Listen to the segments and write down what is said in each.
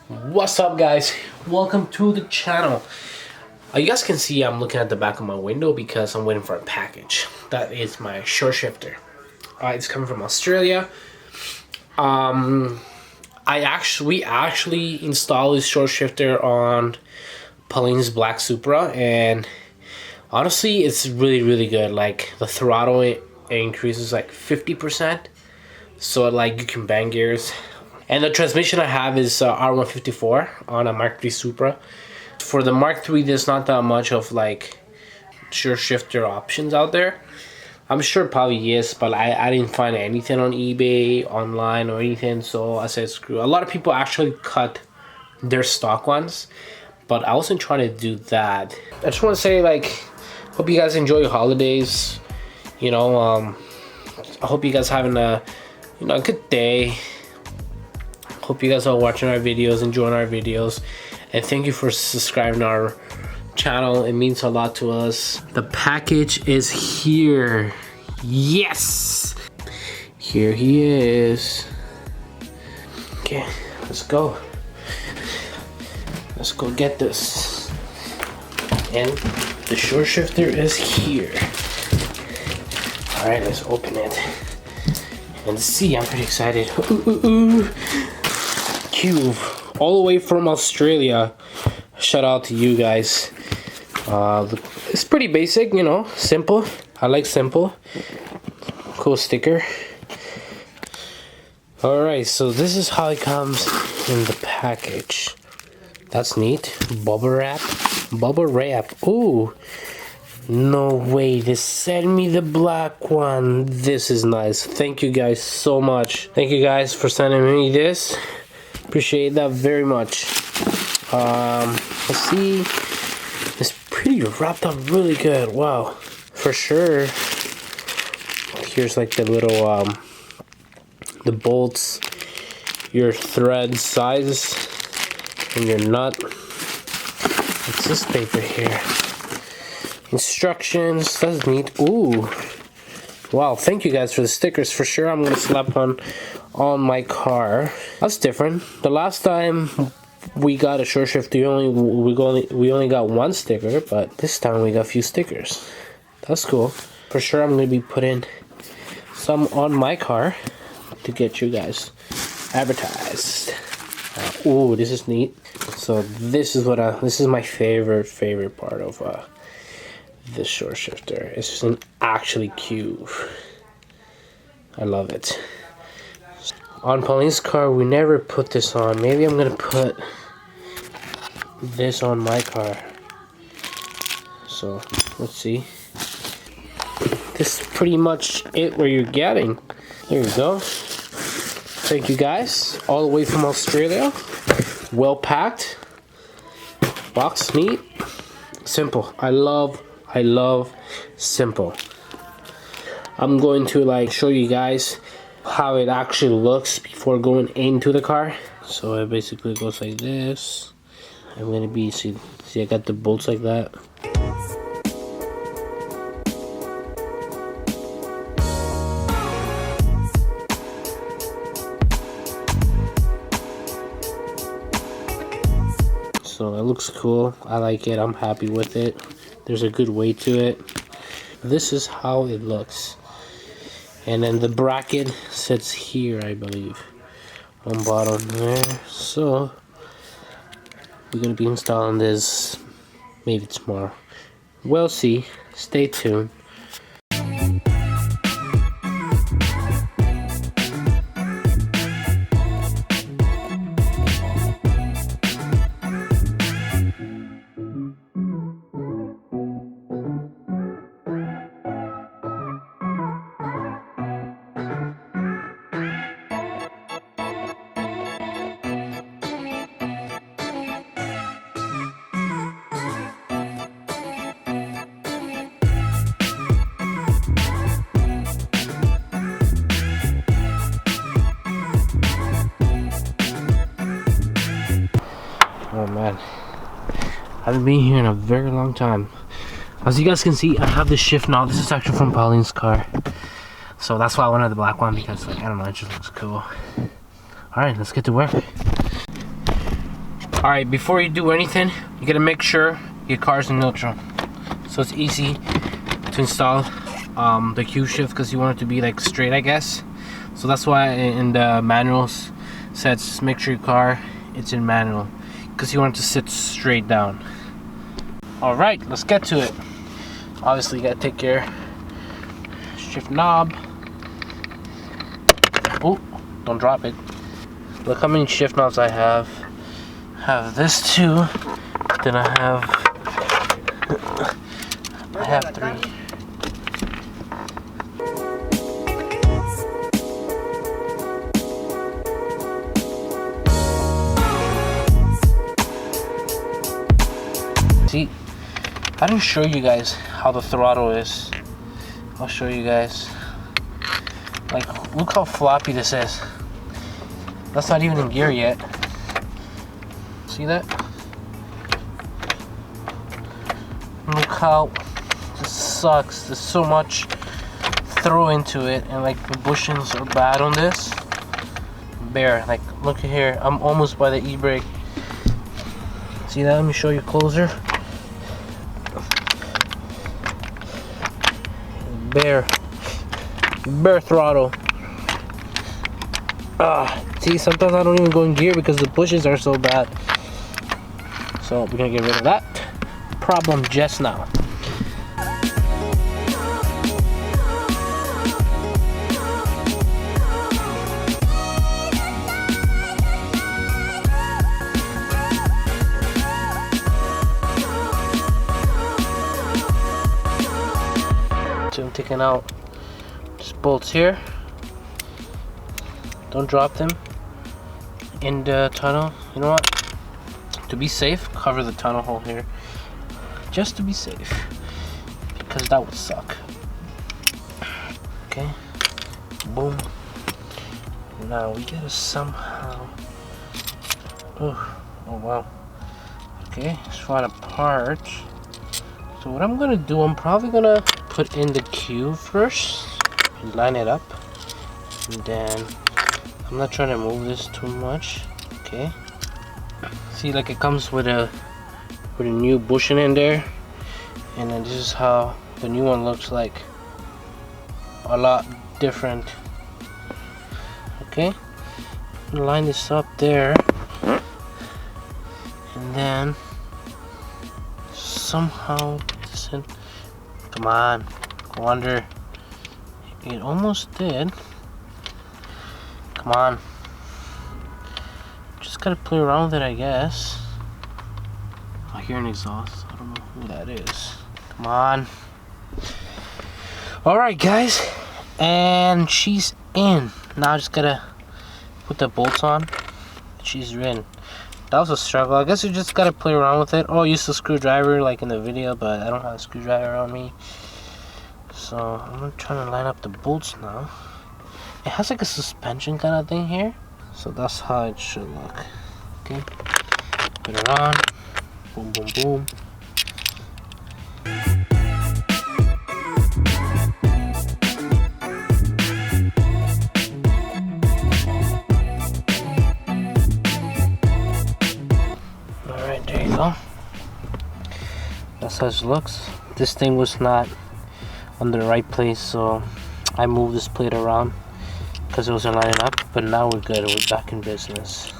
What's up, guys? Welcome to the channel. You guys can see I'm looking at the back of my window because I'm waiting for a package. That is my short shifter. It's coming from Australia. We actually installed this short shifter on Pauline's black Supra, and honestly it's really good. Like the throttle it increases like 50%, so like you can bang gears. And the transmission I have is R154 on a Mark 3 Supra. For the Mark 3, there's not that much of like short shifter options out there. I'm sure probably is, but I didn't find anything on eBay, online, or anything, so I said screw. A lot of people actually cut their stock ones, but I wasn't trying to do that. I just want to say, like, hope you guys enjoy your holidays. You know, I hope you guys having a good day. Hope you guys are watching our videos, enjoying our videos, and thank you for subscribing to our channel. It means a lot to us. The package is here. Yes, here he is. Okay, let's go get this. And the short shifter is here. All right, let's open it and see. I'm pretty excited. Cube, all the way from Australia. Shout out to you guys. It's pretty basic, you know, simple. I like simple. Cool sticker. Alright, so this is how it comes in the package. That's neat. Bubble wrap. Ooh, no way, they sent me the black one. This is nice. Thank you guys so much. Thank you guys for sending me this. Appreciate that very much. Let's see. It's pretty wrapped up really good. Wow, for sure. Here's like the little the bolts, your thread size, and your nut. What's this paper here? Instructions. That's neat. Ooh, wow, thank you guys for the stickers. For sure I'm gonna slap one on my car. That's different. The last time we got a short shifter, we only got one sticker, but this time we got a few stickers. That's cool. For sure I'm gonna be putting some on my car to get you guys advertised. Ooh, this is neat. So this is my favorite part of this short shifter. It's just an actually cube. I love it. On Pauline's car, we never put this on. Maybe I'm gonna put this on my car. So let's see. This is pretty much it what you're getting. There you go. Thank you guys, all the way from Australia. Well packed. Box neat. Simple. I love simple. I'm going to like show you guys how it actually looks before going into the car. So it basically goes like this. I'm gonna be see I got the bolts like that. So it looks cool. I like it. I'm happy with it. There's a good weight to it. This is how it looks. And then the bracket sits here, I believe, on bottom there. So we're gonna be installing this maybe tomorrow. We'll see. Stay tuned. Oh man, I haven't been here in a very long time. As you guys can see, I have the shift knob. This is actually from Pauline's car, so that's why I wanted the black one, because like, I don't know, it just looks cool. Alright, let's get to work. Alright, before you do anything, you gotta make sure your car's in neutral. So it's easy to install the Q shift because you want it to be like straight, I guess. So that's why in the manuals says make sure your car it's in manual because you want it to sit straight down. Alright, let's get to it. Obviously you gotta take your shift knob. Oh, don't drop it. Look how many shift knobs I have. I have this too. Then I have 3. See, I didn't show you guys how the throttle is. I'll show you guys. Like, look how floppy this is. That's not even in gear yet. See that? Look how this sucks. There's so much throw into it, and like the bushings are bad on this. Bare. Like, look at here. I'm almost by the e-brake. See that? Let me show you closer. Bare throttle. See, sometimes I don't even go in gear because the bushes are so bad. So we're gonna get rid of that problem just now. So I'm taking out just bolts here. Don't drop them in the tunnel. You know what? To be safe, cover the tunnel hole here. Just to be safe. Because that would suck. Okay. Boom. Now we gotta somehow... Oh wow. Okay, let's find a part. So what I'm gonna do, I'm probably gonna put in the Q first. And line it up. And then... I'm not trying to move this too much. Okay. See, like it comes with a new bushing in there, and then this is how the new one looks like. A lot different. Okay. Line this up there, and then somehow this in. Come on, go under. It almost did. Come on. Just gotta play around with it, I guess. I hear an exhaust. I don't know who that is. Come on. Alright, guys. And she's in. Now I just gotta put the bolts on. She's in. That was a struggle. I guess you just gotta play around with it. Oh, I used a screwdriver like in the video, but I don't have a screwdriver on me. So I'm gonna try to line up the bolts now. It has like a suspension kind of thing here. So that's how it should look. Okay. Put it on. Boom, boom, boom. Alright, there you go. That's how it looks. This thing was not on the right place, so I moved this plate around because it wasn't lining up, but now we're good. We're back in business.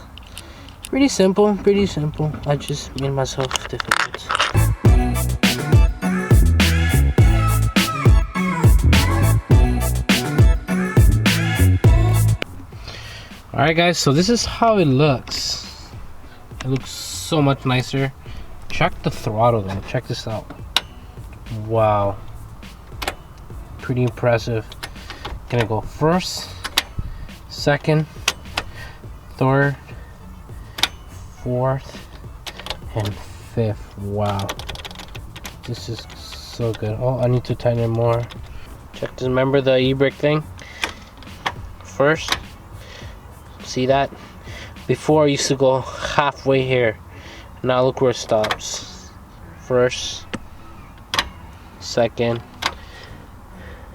Pretty simple, pretty simple. I just made myself difficult. Alright guys, so this is how it looks. It looks so much nicer. Check the throttle though, check this out. Wow. Pretty impressive. Gonna go first, second, third, fourth, and fifth. Wow, this is so good. Oh, I need to tighten it more. Check this. Remember the e-brake thing? First, see that? Before I used to go halfway here. Now look where it stops. First, second,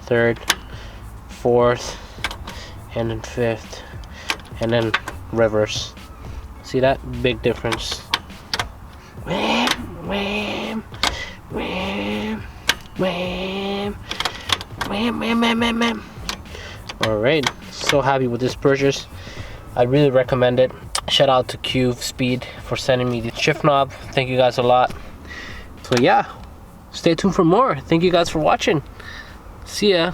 third, fourth, and then fifth, and then reverse. See that? Big difference. Wham, wham, wham, wham, wham, wham, wham, wham, wham. All right, so happy with this purchase. I really recommend it. Shout out to Q Speed for sending me the shift knob. Thank you guys a lot. So yeah, stay tuned for more. Thank you guys for watching. See ya.